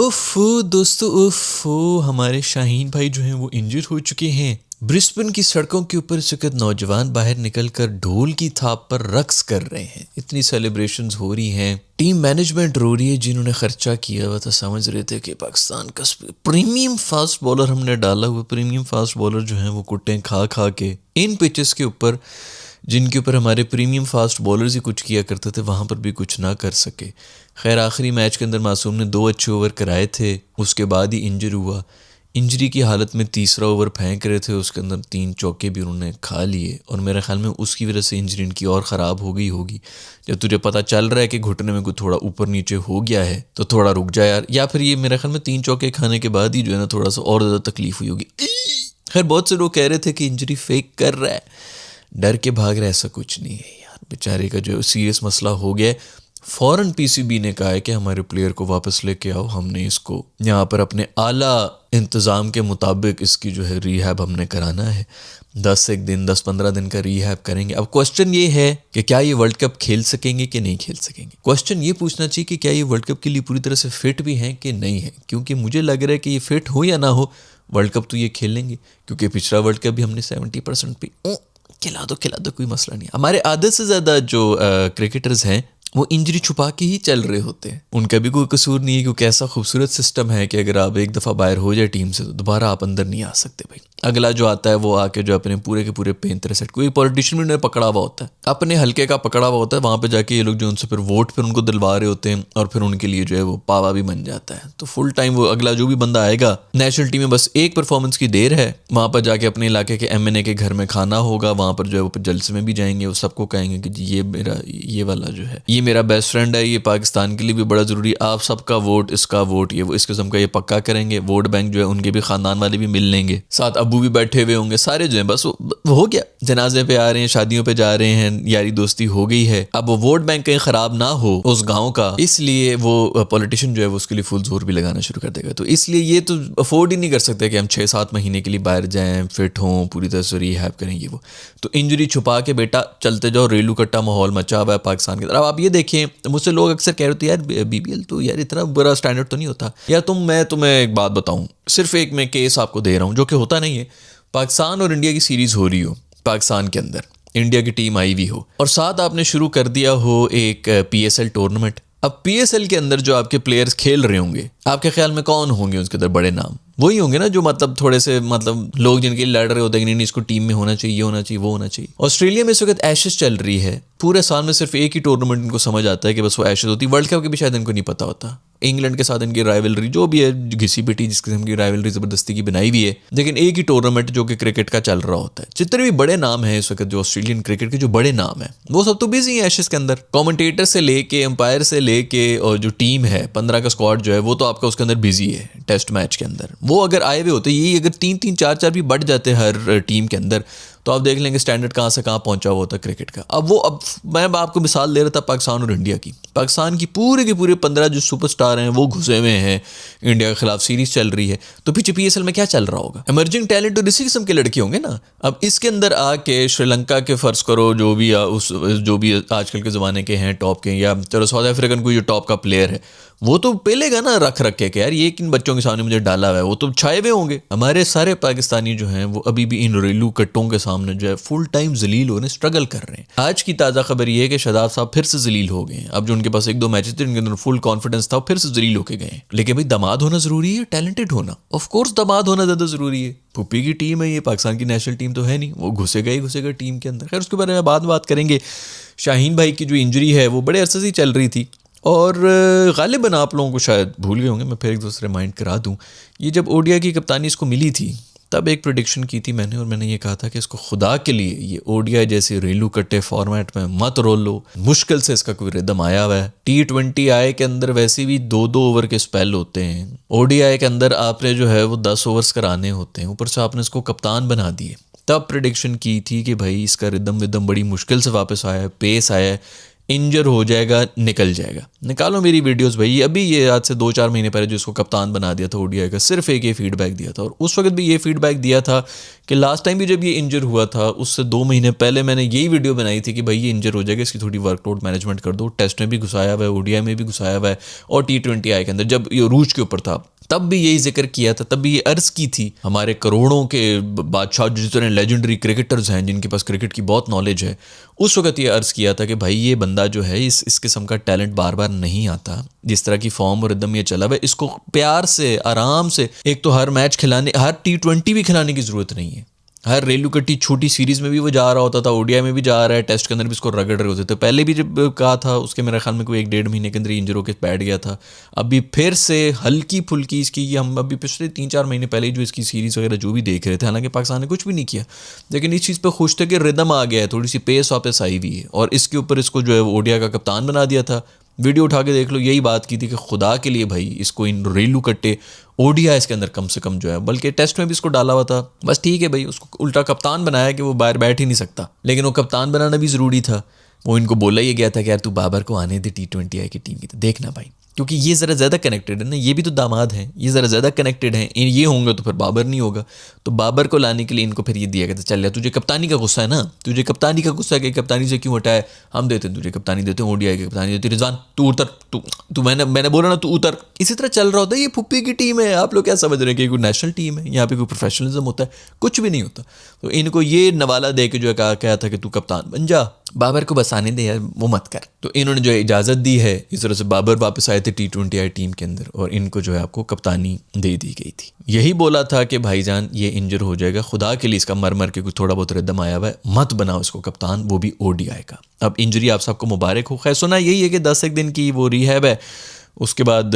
ओफो दोस्तों, ओफो हमारे शाहीन भाई जो हैं वो इंजर हो चुके हैं। ब्रिस्बेन की सड़कों के ऊपर इस वक्त नौजवान बाहर निकलकर ढोल की थाप पर रक्स कर रहे हैं। इतनी सेलिब्रेशंस हो रही हैं, टीम मैनेजमेंट रो रही है। जिन्होंने खर्चा किया हुआ था समझ रहे थे कि पाकिस्तान का प्रीमियम फास्ट बॉलर हमने डाला हुआ, प्रीमियम फास्ट बॉलर जो हैं वो कुट्टे खा खा के इन पिचेस के ऊपर जिनके ऊपर हमारे प्रीमियम फास्ट बॉलर्स ही कुछ किया करते थे वहाँ पर भी कुछ ना कर सके। खैर आखिरी मैच के अंदर मासूम ने 2 अच्छे ओवर कराए थे, उसके बाद ही इंजर हुआ। इंजरी की हालत में तीसरा ओवर फेंक रहे थे, उसके अंदर 3 चौके भी उन्होंने खा लिए और मेरे ख्याल में उसकी वजह से इंजरी इनकी और ख़राब हो गई होगी। जब तुझे पता चल रहा है कि घुटने में कुछ थोड़ा ऊपर नीचे हो गया है तो थोड़ा रुक जा यार, या फिर ये मेरे ख्याल में 3 चौके खाने के बाद ही जो है ना थोड़ा सा और ज़्यादा तकलीफ हुई होगी। खैर बहुत से लोग कह रहे थे कि इंजरी फेक कर रहा है, डर के भाग रहा है। ऐसा कुछ नहीं है यार, बेचारे का जो सीरियस मसला हो गया है। फ़ौरन पीसीबी ने कहा है कि हमारे प्लेयर को वापस लेके आओ, हमने इसको यहाँ पर अपने आला इंतज़ाम के मुताबिक इसकी जो है रीहैब हमने कराना है। 10-15 दिन का रीहैब करेंगे। अब क्वेश्चन ये है कि क्या ये वर्ल्ड कप खेल सकेंगे कि नहीं खेल सकेंगे। क्वेश्चन ये पूछना चाहिए कि क्या ये वर्ल्ड कप के लिए पूरी तरह से फिट भी हैं कि नहीं है, क्योंकि मुझे लग रहा है कि ये फिट हो या ना हो वर्ल्ड कप तो ये खेलेंगे, क्योंकि पिछला वर्ल्ड कप भी हमने 70% पे खिला दो कोई मसला नहीं। हमारे आधे से ज़्यादा जो क्रिकेटर्स हैं वो इंजरी छुपा के ही चल रहे होते हैं, उनका भी कोई कसूर नहीं है, क्योंकि ऐसा खूबसूरत सिस्टम है कि अगर आप एक दफ़ा बाहर हो जाए टीम से तो दोबारा आप अंदर नहीं आ सकते भाई। अगला जो आता है वो आके जो अपने पूरे के पूरे 35 सेट, कोई पॉलिटिशियन भी उन्हें पकड़ा हुआ होता है, अपने हल्के का पकड़ा हुआ होता है, वहाँ पे जाके ये लोग जो उनसे फिर वोट फिर उनको दिलवा रहे होते हैं और फिर उनके लिए जो है वो पावा भी बन जाता है। तो फुल टाइम वो अगला जो भी बंदा आएगा नेशनल टीम में बस एक परफॉर्मेंस की देर है, वहाँ पर जाके अपने इलाके के MNA के घर में खाना होगा, वहाँ पर जो है वो जलसे में भी जाएंगे, वो सबको कहेंगे कि जी ये वाला जो है ये मेरा बेस्ट फ्रेंड है, ये पाकिस्तान के लिए भी बड़ा ज़रूरी, आप सबका वोट, इसका वोट, ये वो इस किस्म का ये पक्का करेंगे। वोट बैंक जो है उनके भी ख़ानदान वाले भी मिल लेंगे, साथ अबू भी बैठे हुए होंगे, सारे जो है बस वो हो गया। जनाजे पे आ रहे हैं, शादियों पे जा रहे हैं, यारी दोस्ती हो गई है। अब वो वोट बैंक कहीं ख़राब ना हो उस गाँव का, इसलिए वो पॉलिटिशियन जो है वो उसके लिए फुल जोर भी लगाना शुरू कर देगा। तो इसलिए ये तो अफोर्ड ही नहीं कर सकते कि हम 6-7 महीने के लिए बाहर जाएँ, फिट हों, पूरी तरह से रीहैब करेंगे। वो तो इंजरी छुपा के बेटा चलते जाओ, रेलू कट्टा माहौल मचा हुआ है पाकिस्तान की तरफ। अब आप ये देखें, मुझसे लोग अक्सर कह रहे थे यार BBL तो यार इतना बुरा स्टैंडर्ड तो नहीं होता यार। मैं तुम्हें एक बात बताऊं, सिर्फ एक मैं केस आपको दे रहा हूं जो कि होता नहीं है। पाकिस्तान और इंडिया की सीरीज़ हो रही हो, पाकिस्तान के अंदर इंडिया की टीम आई हुई हो और साथ आपने शुरू कर दिया हो एक PSL टूर्नामेंट। अब PSL के अंदर जो आपके प्लेयर्स खेल रहे होंगे, आपके ख्याल में कौन होंगे उसके अंदर बड़े नाम? वही होंगे ना जो मतलब थोड़े से मतलब लोग जिनके लिए लड़ रहे होते हैं कि नहीं इसको टीम में होना चाहिए, ये होना चाहिए, वो होना चाहिए। ऑस्ट्रेलिया में इस वक्त एशेस चल रही है, पूरे साल में सिर्फ एक ही टूर्नामेंट इनको समझ आता है कि बस वो एशेस होती है। वर्ल्ड कप के भी शायद इनको नहीं पता होता। इंग्लैंड के साथ इनकी राइवलरी जो भी है, घिसी पिटी जिस किस्म की राइवलरी ज़बरदस्ती की बनाई हुई है, लेकिन एक ही टूर्नामेंट जो कि क्रिकेट का चल रहा होता है। जितने भी बड़े नाम हैं इस वक्त जो ऑस्ट्रेलियन क्रिकेट के जो बड़े नाम हैं वो सब तो बिजी हैं एशेस के अंदर। कॉमेंटेटर से लेके एम्पायर से लेके और जो टीम है 15 का स्क्वाड जो है वो तो आपका उसके अंदर बिजी है। टेस्ट मैच के अंदर वो अगर आए हुए होते, ये अगर 3-3 4-4 भी बढ़ जाते हर टीम के अंदर, तो आप देख लेंगे स्टैंडर्ड कहाँ से कहाँ पहुँचा हुआ होता क्रिकेट का। अब मैं आपको मिसाल दे रहा था पाकिस्तान और इंडिया की। पाकिस्तान की पूरे के पूरे 15 जो सुपरस्टार हैं वो घुसे हुए हैं, इंडिया के खिलाफ सीरीज़ चल रही है, तो पीछे PSL में क्या चल रहा होगा? इमर्जिंग टैलेंट और इसी किस्म के लड़के होंगे ना। अब इसके अंदर आके श्रीलंका के फ़र्ज़ करो जो भी आजकल के ज़माने के हैं टॉप के, या चलो साउथ अफ्रीकन कोई जो टॉप का प्लेयर है वो तो पेलेगा ना रख के यार ये किन बच्चों के सामने मुझे डाला हुआ है, वो तो छाए हुए होंगे। हमारे सारे पाकिस्तानी जो हैं वो अभी भी इन रेलू कट्टों के सामने जो है फुल टाइम जलील होने स्ट्रगल कर रहे हैं। आज की ताज़ा खबर ये है कि शादाब साहब फिर से जलील हो गए हैं। अब जो उनके पास 1-2 मैचेस थे उनके अंदर फुल कॉन्फिडेंस था, फिर से जलील होके गए। लेकिन भाई दामाद होना ज़रूरी है, टैलेंटेड होना, ऑफकोर्स दामाद होना ज़्यादा ज़रूरी है। पुप्पी की टीम है ये, पाकिस्तान की नेशनल टीम तो है नहीं, वो घुसेगा टीम के अंदर। खैर उसके बारे में बात करेंगे। शाहीन भाई की जो इंजरी है वो बड़े अरसे से चल रही थी और गालिबन आप लोगों को शायद भूल गए होंगे, मैं फिर एक दूसरे रिमाइंड करा दूं। ये जब ODI की कप्तानी इसको मिली थी तब एक प्रेडिक्शन की थी मैंने, और मैंने ये कहा था कि इसको खुदा के लिए ये ODI जैसे रेलू कट्टे फॉर्मेट में मत रोल लो, मुश्किल से इसका कोई रिदम आया हुआ है। T20I के अंदर वैसे भी 2-2 ओवर के स्पेल होते हैं, ODI के अंदर आपने जो है वो 10 ओवर्स कराने होते हैं, ऊपर से आपने इसको कप्तान बना दिए। तब प्रेडिक्शन की थी कि भाई इसका रिदम बड़ी मुश्किल से वापस आया है, पेस आया है, इंजर हो जाएगा, निकल जाएगा। निकालो मेरी वीडियोस भाई, अभी ये आज से 2-4 महीने पहले जो इसको कप्तान बना दिया था ओडीआई का, सिर्फ एक ये फीडबैक दिया था। और उस वक्त भी ये फीडबैक दिया था कि लास्ट टाइम भी जब ये इंजर हुआ था उससे 2 महीने पहले मैंने यही वीडियो बनाई थी कि भाई ये इंजर हो जाएगा, इसकी थोड़ी वर्कलोड मैनेजमेंट कर दो। टेस्ट में भी घुसाया हुआ है, ओडीआई में भी घुसाया हुआ है, और T20I के अंदर जब ये रूज के ऊपर था तब भी यही जिक्र किया था, तब भी ये अर्ज़ की थी। हमारे करोड़ों के बादशाह जितने लेजेंडरी क्रिकेटर्स हैं जिनके पास क्रिकेट की बहुत नॉलेज है, उस वक्त ये अर्ज़ किया था कि भाई ये बंदा जो है इस किस्म का टैलेंट बार बार नहीं आता, जिस तरह की फॉर्म और रिदम ये चला हुआ है, इसको प्यार से आराम से, एक तो हर मैच खिलाने, हर T20 भी खिलाने की ज़रूरत नहीं है। हर रेलू कट्टी छोटी सीरीज़ में भी वो जा रहा होता था, ओडीआई में भी जा रहा है, टेस्ट के अंदर भी इसको रगड़ रहे होते थे। पहले भी जब कहा था उसके मेरे ख्याल में कोई 1-1.5 महीने के अंदर इंजर होकर बैठ गया था। अभी फिर से हल्की फुल्की इसकी, हम अभी पिछले 3-4 महीने पहले ही जो इसकी सीरीज़ वगैरह जो भी देख रहे थे, हालांकि पाकिस्तान ने कुछ भी नहीं किया, लेकिन इस चीज़ पर खुश थे कि रिदम आ गया है, थोड़ी सी पेस वापस आई हुई है। और इसके ऊपर इसको जो है ओडीआई का कप्तान बना दिया था। वीडियो उठा के देख लो, यही बात की थी कि खुदा के लिए भाई इसको इन रेलू कट्टे ओडीआई इसके अंदर कम से कम जो है, बल्कि टेस्ट में भी इसको डाला हुआ था। बस ठीक है भाई, उसको उल्टा कप्तान बनाया कि वो बाहर बैठ ही नहीं सकता, लेकिन वो कप्तान बनाना भी ज़रूरी था। वो इनको बोला ही गया था कि यार तू बाबर को आने दे T20I की टीम की, तो देखना भाई, क्योंकि ये ज़रा ज़्यादा कनेक्टेड है ना, ये भी तो दामाद हैं, ये ज़रा ज़्यादा कनेक्टेड हैं, ये होंगे तो फिर बाबर नहीं होगा। तो बाबर को लाने के लिए इनको फिर ये दिया गया था, चल यार तुझे कप्तानी का गुस्सा है ना, तुझे कप्तानी का गुस्सा है कि कप्तानी से क्यों हटाए, हम देते हैं तुझे कप्तानी, देते हैं ओडीआई की कप्तानी देते, रिजवान तू उतर, तू मैंने बोला ना तू उतर। इसी तरह चल रहा होता है। ये फुप्पी की टीम है, आप लोग क्या समझ रहे हैं कि कोई नेशनल टीम है, यहाँ पे कोई प्रोफेशनलिज्म होता है? कुछ भी नहीं होता। तो इनको ये नवाला दे के जो है कहा था कि तू कप्तान बन जा, बाबर को बस आने दे यार, वो मत कर। तो इन्होंने जो इजाज़त दी है, इस तरह से बाबर वापस आए थे T20I टीम के अंदर, और इनको जो है आपको कप्तानी दे दी गई थी। यही बोला था कि भाईजान ये इंजर हो जाएगा, खुदा के लिए इसका मर के कुछ थोड़ा बहुत रिदम आया हुआ है, मत बनाओ इसको कप्तान, वो भी ओडीआई का। अब इंजरी आप सबको मुबारक हो। खैर सुना यही है कि 10 एक दिन की वो रिहैब है, उसके बाद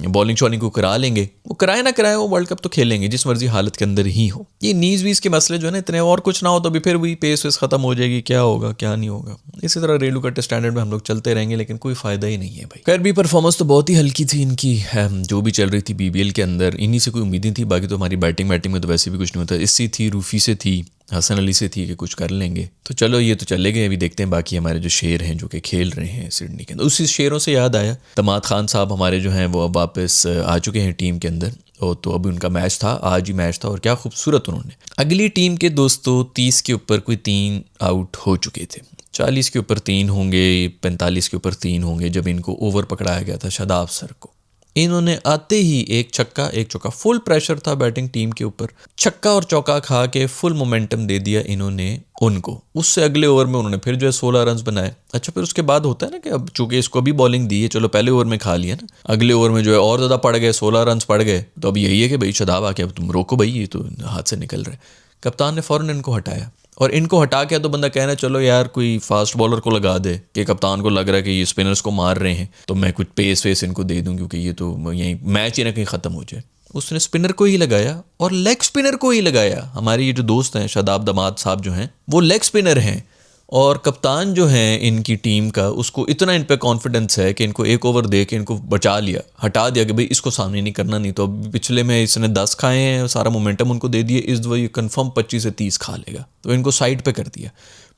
बॉलिंग शॉलिंग को करा लेंगे। वो कराए ना कराए, वो वर्ल्ड कप तो खेलेंगे जिस मर्जी हालत के अंदर ही हो। ये नीज वीज के मसले जो है ना इतने, और कुछ ना हो तो भी फिर वही पेस वेस ख़त्म हो जाएगी, क्या होगा क्या नहीं होगा। इसी तरह रेलू कट्टे स्टैंडर्ड में हम लोग चलते रहेंगे, लेकिन कोई फ़ायदा ही नहीं है भाई। खैर भी परफॉर्मेंस तो बहुत ही हल्की थी इनकी, जो भी चल रही थी BBL के अंदर, इन्हीं से कोई उम्मीदें थी। बाकी तो हमारी बैटिंग में तो वैसे भी कुछ नहीं होता। इससे थी, रूफी से थी, हसन अली से थी कि कुछ कर लेंगे। तो चलो ये तो चले गए, अभी देखते हैं बाकी हमारे जो शेर हैं जो कि खेल रहे हैं सिडनी के अंदर। उसी शेरों से याद आया, दमाद खान साहब हमारे जो हैं वो अब वापस आ चुके हैं टीम के अंदर। तो अभी उनका मैच था, आज ही मैच था, और क्या खूबसूरत उन्होंने अगली टीम के दोस्तों 30 के ऊपर कोई 3 आउट हो चुके थे, 40 के ऊपर 3 होंगे, 45 के ऊपर 3 होंगे, जब इनको ओवर पकड़ाया गया था शादाब सर को। इन्होंने आते ही एक छक्का एक चौका, फुल प्रेशर था बैटिंग टीम के ऊपर, छक्का और चौका खा के फुल मोमेंटम दे दिया इन्होंने उनको। उससे अगले ओवर में उन्होंने फिर जो है 16 रन बनाए। अच्छा, फिर उसके बाद होता है ना कि अब चूंकि इसको भी बॉलिंग दी है, चलो पहले ओवर में खा लिया ना, अगले ओवर में जो है और ज़्यादा पड़ गए, 16 रन पड़ गए। तो अब यही है कि भाई शादाब आके अब तुम रोको भाई, ये तो हाथ से निकल रहे। कप्तान ने फ़ौरन इनको हटाया, और इनको हटा के तो बंदा कहना चलो यार कोई फास्ट बॉलर को लगा दे, कि कप्तान को लग रहा है कि ये स्पिनर्स को मार रहे हैं तो मैं कुछ पेस वेस इनको दे दूं, क्योंकि ये तो यहीं मैच ही ना कहीं ख़त्म हो जाए। उसने स्पिनर को ही लगाया, और लेग स्पिनर को ही लगाया। हमारे ये जो दोस्त हैं शादाब दमाद साहब जो हैं, वो लेग स्पिनर हैं, और कप्तान जो है इनकी टीम का, उसको इतना इन पे कॉन्फिडेंस है कि इनको एक ओवर दे के इनको बचा लिया, हटा दिया कि भाई इसको सामने नहीं करना, नहीं तो पिछले में इसने 10 खाए हैं, सारा मोमेंटम उनको दे दिए, इस दफा ये कन्फर्म 25 से 30 खा लेगा, तो इनको साइड पे कर दिया।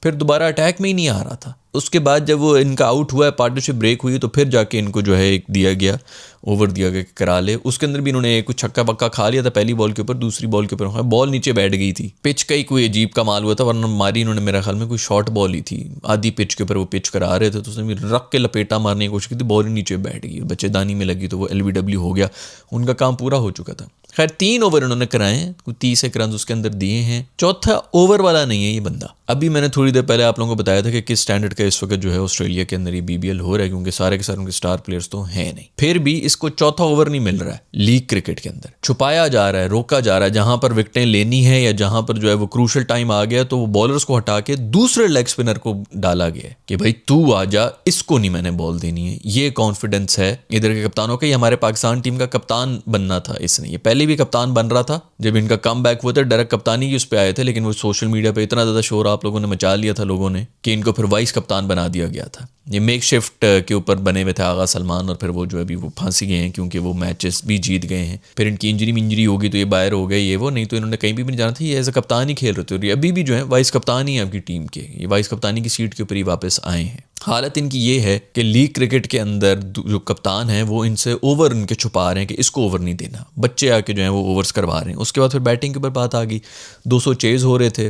फिर दोबारा अटैक में ही नहीं आ रहा था। उसके बाद जब वो इनका आउट हुआ है, पार्टनरशिप ब्रेक हुई, तो फिर जाके इनको जो है एक दिया गया, ओवर दिया गया करा ले। उसके अंदर भी इन्होंने कुछ छक्का पक्का खा लिया था पहली बॉल के ऊपर, दूसरी बॉल के ऊपर बॉल नीचे बैठ गई थी, पिच का ही कोई अजीब का माल हुआ था, वरना मारी इन्होंने मेरे ख्याल में कोई शॉर्ट बॉल ही थी, आधी पिच के ऊपर वो पिच करा रहे थे, तो उसने भी रख के लपेटा मारने की कोशिश की थी, बॉल नीचे बैठ गई, बच्चेदानी में लगी, तो वो LBW हो गया, उनका काम पूरा हो चुका था। खैर 3 ओवर इन्होंने कराए हैं, कुछ 30 एक रन उसके अंदर दिए हैं। चौथा ओवर वाला नहीं है ये बंदा। अभी मैंने थोड़ी देर पहले आप लोगों को बताया था कि किस स्टैंडर्ड का इस वक्त जो है ऑस्ट्रेलिया के अंदर ये BBL हो रहा है, क्योंकि सारे के सारे उनके स्टार प्लेयर्स तो हैं नहीं। फिर भी इसको चौथा ओवर नहीं मिल रहा है लीग क्रिकेट के अंदर, छुपाया जा रहा है, रोका जा रहा है। जहां पर विकेटें लेनी है या जहां पर जो है वो क्रूशल टाइम आ गया, तो वो बॉलर्स को हटा के दूसरे लेग स्पिनर को डाला गया है कि भाई तू आ जा, इसको नहीं मैंने बॉल देनी है। ये कॉन्फिडेंस है इधर के कप्तानों का। ये हमारे पाकिस्तान टीम का कप्तान बनना था इसने, ये पहले भी कप्तान बन रहा था, जब इनका कम बैक हुआ था डायरेक्ट कप्तानी की उस पर आए थे, लेकिन वो सोशल मीडिया पे इतना ज़्यादा शोर आप लोगों ने मचा लिया था लोगों ने, कि इनको फिर वाइस कप्तान बना दिया गया था। ये मेक शिफ्ट के ऊपर बने हुए थे आगा सलमान, और फिर वो जो अभी वो फांसी गए हैं क्योंकि वो मैचेस भी जीत गए हैं। फिर इनकी इंजरी होगी तो ये बाहर हो गए, ये वो, नहीं तो इन्होंने कहीं भी नहीं जाना था, ये एज अ कप्तान ही खेल रहे थे। और अभी भी जो है वाइस कप्तान ही है आपकी टीम के, ये वाइस कप्तानी की सीट के ऊपर ही वापस आए हैं। हालत इनकी ये है कि लीग क्रिकेट के अंदर जो कप्तान है वो इनसे ओवर इनके छुपा रहे हैं कि इसको ओवर नहीं देना, बच्चे आके जो है वो ओवर्स करवा रहे हैं। उसके बाद फिर बैटिंग के ऊपर बात आ गई, 200 चेज हो रहे थे,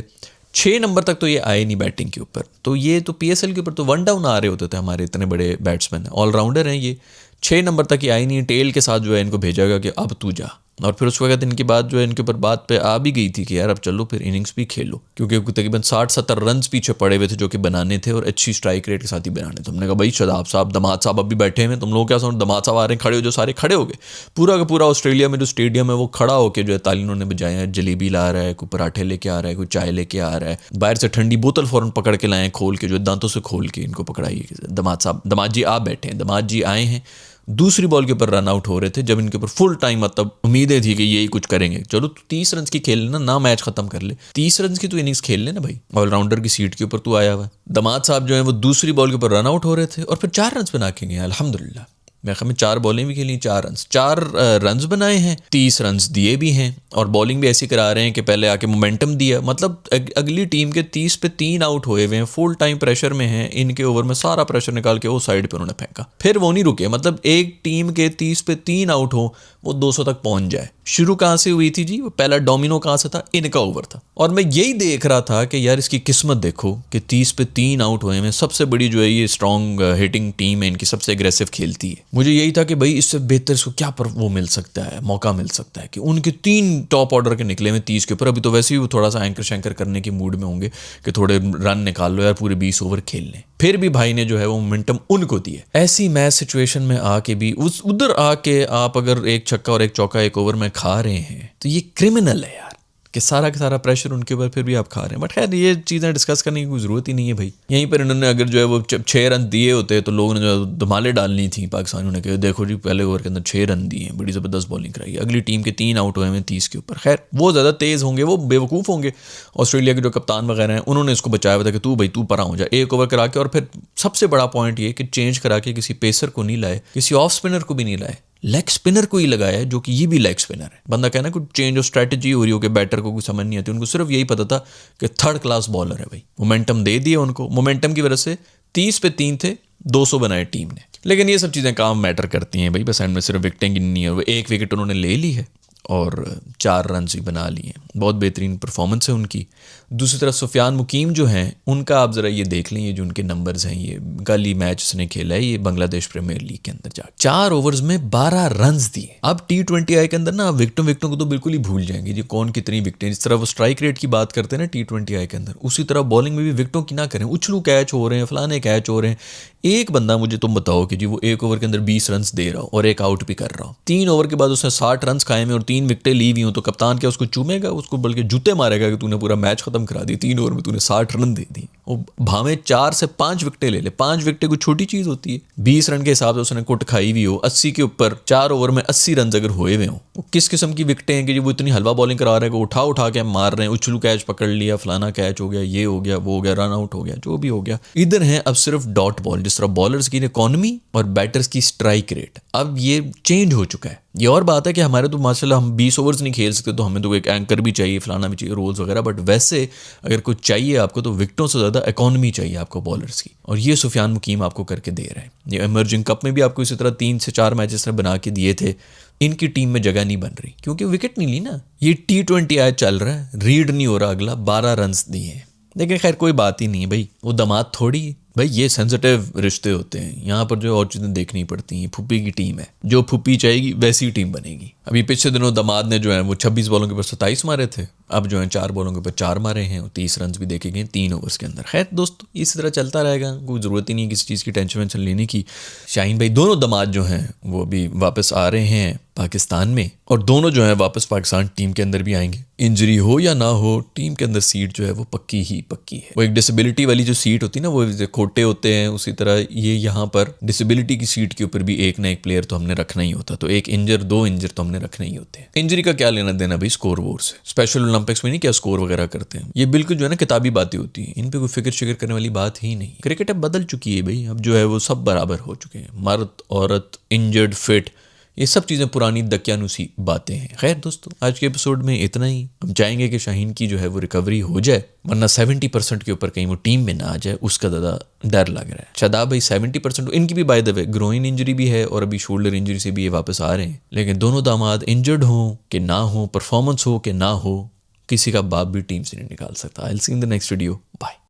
6 नंबर तक तो ये आए नहीं बैटिंग के ऊपर, तो ये तो PSL के ऊपर तो 1 डाउन आ रहे होते थे हमारे इतने बड़े बैट्समैन, ऑलराउंडर हैं ये, 6 नंबर तक ये आई नहीं, टेल के साथ जो है इनको भेजा गया कि अब तू जा। और फिर उस वक्त इनकी बात जो है इनके ऊपर बात पे आ भी गई थी कि यार अब चलो फिर इनिंग्स भी खेलो, क्योंकि तकरीबन 60-70 रन पीछे पड़े हुए थे जो कि बनाने थे और अच्छी स्ट्राइक रेट के साथ ही बनाने थे। हमने कहा भाई शदाब साहब, दमाद साहब अब भी बैठे हैं, तुम लोग क्या समझ, दमाद साहब आ रहे हैं, खड़े हो, जो सारे खड़े हो गए, पूरा का पूरा ऑस्ट्रेलिया में जो स्टेडियम है वो खड़ा होकर जो है ताली उन्होंने बजाए हैं, जलेबी ला रहा है, कोई पराठे लेके आ रहा है, कोई चाय लेके आ रहा है, बाहर से ठंडी बोतल फ़ौरन पकड़ के लाए खोल के, जो दांतों से खोल के इनको पकड़ाइए, दमाद साहब, दमाद जी आप बैठे हैं, दमाद जी आए हैं। दूसरी बॉल के ऊपर रन आउट हो रहे थे जब इनके ऊपर फुल टाइम, मतलब उम्मीदें थी कि यही कुछ करेंगे, चलो 30 रन की खेल लेना ना, मैच खत्म कर ले, 30 रन की तो इनिंग्स खेल लेना भाई, ऑलराउंडर की सीट के ऊपर तू आया हुआ। दमाद साहब जो है वो दूसरी बॉल के ऊपर रन आउट हो रहे थे और फिर 4 रन बना के गए अल्हम्दुलिल्लाह। मैं ख्याल में 4 बॉलिंग भी खेली, 4 रन बनाए हैं, 30 रन दिए भी हैं और बॉलिंग भी ऐसी करा रहे हैं कि पहले आके मोमेंटम दिया, मतलब अगली टीम के 30 पे 3 आउट हुए हुए हैं, फुल टाइम प्रेशर में हैं, इनके ओवर में सारा प्रेशर निकाल के वो साइड पे उन्होंने फेंका, फिर वो नहीं रुके, मतलब एक टीम के 30 पे 3 आउट हो वो 200 तक पहुंच जाए। शुरू कहाँ से हुई थी जी, वो पहला डोमिनो कहाँ से था, इनका ओवर था, और मैं यही देख रहा था कि यार इसकी किस्मत देखो कि 30 पे 3 आउट हुए हैं, सबसे बड़ी जो है ये स्ट्रॉन्ग हिटिंग टीम है इनकी, सबसे एग्रेसिव खेलती है। मुझे यही था कि भाई इससे बेहतर इसको क्या पर वो मिल सकता है, मौका मिल सकता है कि उनके 3 टॉप ऑर्डर के निकले में 30 के ऊपर, अभी तो वैसे ही वो थोड़ा सा एंकर शैंकर करने की मूड में होंगे कि थोड़े रन निकाल लो यार, पूरे 20 ओवर खेल लें, फिर भी भाई ने जो है वो मोमेंटम उनको दिया। ऐसी मैच सिचुएशन में आके भी उधर आके आप अगर एक छक्का और एक चौका एक ओवर में खा रहे हैं तो ये क्रिमिनल है यार, कि सारा का सारा प्रेशर उनके ऊपर फिर भी आप खा रहे हैं। बट खैर ये चीज़ें डिस्कस करने की कोई ज़रूरत ही नहीं है भाई। यहीं पर इन्होंने अगर जो है वो 6 रन दिए होते तो लोगों ने जो है धमाले डालनी थी पाकिस्तानियों ने, कहा देखो जी पहले ओवर के अंदर 6 रन दिए हैं, बड़ी ज़बरदस्त बॉलिंग कराई, अगली टीम के 3 आउट हुए हैं 30 के ऊपर। खैर वो ज़्यादा तेज़ होंगे, वो बेवकूफ़ होंगे, ऑस्ट्रेलिया के जो कप्तान वगैरह हैं उन्होंने इसको बचाया हुआ था कि तू भाई तू परा हो जा, एक ओवर करा के। और फिर सबसे बड़ा पॉइंट ये कि चेंज करा के किसी पेसर को नहीं लाए, किसी ऑफ स्पिनर को भी नहीं लाए, लेग स्पिनर को ही लगाया है, जो कि ये भी लेग स्पिनर है। बंदा कहना कुछ चेंज ऑफ स्ट्रैटेजी हो रही हो कि बैटर को कुछ समझ नहीं आती, उनको सिर्फ यही पता था कि 3rd क्लास बॉलर है भाई, मोमेंटम दे दिया उनको, मोमेंटम की वजह से 30 पे 3 थे, 200 बनाए टीम ने। लेकिन ये सब चीज़ें काम मैटर करती हैं भाई, बस एंड में सिर्फ विकेटें गिननी है, वो 1 विकेट उन्होंने ले ली है और 4 रन ही बना लिए हैं, बहुत बेहतरीन परफॉर्मेंस है उनकी। दूसरी तरफ सुफियान मुकीम जो हैं उनका आप ज़रा ये देख लें, ये जो उनके नंबर्स हैं, ये कल ही मैच उसने खेला है ये बांग्लादेश प्रीमियर लीग के अंदर जा 4 ओवर्स में 12 रन दिए। अब T20I के अंदर ना विकेटों को तो बिल्कुल ही भूल जाएंगे जी, कौन कितनी विकेटें, जिस तरह वो स्ट्राइक रेट की बात करते हैं ना T20I के अंदर, उसी तरह बॉलिंग में भी विकेटों की ना करें, उछलू कैच हो रहे हैं, फलाने कैच हो रहे हैं। एक बंदा मुझे तुम बताओ कि जी वो 1 ओवर के अंदर 20 रन दे रहा हो और 1 आउट भी कर रहा हो, 3 ओवर के बाद उसने 60 रन खाए में और 3 विकेटें ली हुई हो, तो कप्तान क्या उसको चूमेगा, उसको बल्कि जूते मारेगा कि तूने पूरा मैच खत्म करा दी, 3 ओवर में तूने 60 रन दे दी। वो भावें 4 से 5 विकेटें ले ले, 5 विकेटें कोई छोटी चीज़ होती है, 20 रन के हिसाब से उसने कुट खाई हुई हो, 80 के ऊपर 4 ओवर में 80 रन अगर हुए हुए हो, वो किस किस्म की विकेटें हैं कि वो इतनी हलवा बॉलिंग करा रहे हैं कि उठा के मार रहे हैं, उछलू कैच पकड़ लिया, फलाना कैच हो गया, ये हो गया, वो हो गया, रन आउट हो गया, जो भी हो गया। इधर है अब सिर्फ डॉट बॉल, जिस तरह बॉलर्स की इकोनॉमी और बैटर्स की स्ट्राइक रेट, अब ये चेंज हो चुका है। ये और बात है कि हमारे तो माशाल्लाह हम 20 ओवर्स नहीं खेल सकते, तो हमें तो एक एंकर भी चाहिए, फलाना भी चाहिए, रोल्स वगैरह, बट वैसे अगर कुछ चाहिए आपको तो विकेटों से ज़्यादा इकोनॉमी चाहिए आपको बॉलर्स की, और ये सुफियान मुकीम आपको करके दे रहे हैं। ये इमर्जिंग कप में भी आपको इसी तरह 3 से 4 मैचेस ने बना के दिए थे, इनकी टीम में जगह नहीं बन रही क्योंकि विकेट नहीं ली ना। ये T20I चल रहा है, रीड नहीं हो रहा, अगला 12 रन दिए। लेकिन खैर कोई बात ही नहीं है भाई, वो दामाद थोड़ी भाई, ये सेंसिटिव रिश्ते होते हैं, यहाँ पर जो और चीज़ें देखनी पड़ती हैं। फुप्पी की टीम है, जो फुप्पी चाहेगी वैसी टीम बनेगी। अभी पिछले दिनों दामाद ने जो है वो 26 बॉलों के ऊपर 27 मारे थे, अब जो है 4 बॉलों के ऊपर 4 मारे हैं और 30 रन भी देखे गए 3 ओवर्स के अंदर। खैर दोस्तों इसी तरह चलता रहेगा, कोई ज़रूरत ही नहीं किसी चीज़ की टेंशन वेंशन लेने की। शाहीन भाई दोनों दामाद जो हैं वो अभी वापस आ रहे हैं पाकिस्तान में, और दोनों जो है वापस पाकिस्तान टीम के अंदर भी आएंगे। इंजरी हो या ना हो, टीम के अंदर सीट जो है वो पक्की ही पक्की है। वो एक डिसेबिलिटी वाली जो सीट होती है ना, वो खोटे होते हैं, उसी तरह ये यहाँ पर डिसेबिलिटी की सीट के ऊपर भी एक ना एक प्लेयर तो हमने रखना ही होता, तो एक इंजर 2 इंजर तो हमने रखना ही होते हैं। इंजरी का क्या लेना देना भाई स्कोर बोर्ड से, स्पेशल ओलंपिक्स में नहीं क्या स्कोर वगैरह करते हैं, ये बिल्कुल जो है ना किताबी बातें होती हैं, इन पे कोई फिक्र शिक्र करने वाली बात ही नहीं। क्रिकेट अब बदल चुकी है भाई, अब जो है वो सब बराबर हो चुके हैं, मर्द औरत, इंजर्ड फिट, ये सब चीज़ें पुरानी दकियानुसी बातें हैं। खैर दोस्तों, आज के एपिसोड में इतना ही। हम चाहेंगे कि शाहीन की जो है वो रिकवरी हो जाए, वरना 70% के ऊपर कहीं वो टीम में ना आ जाए, उसका ज़्यादा डर लग रहा है। शादाब भाई 70%, इनकी भी by the way groin injury भी है और अभी शोल्डर इंजरी से भी ये वापस आ रहे हैं। लेकिन दोनों दामाद इंजर्ड हो कि ना हो, परफॉर्मेंस हो कि ना हो, किसी का बाप भी टीम से नहीं निकाल सकता। I will see in the next video. Bye.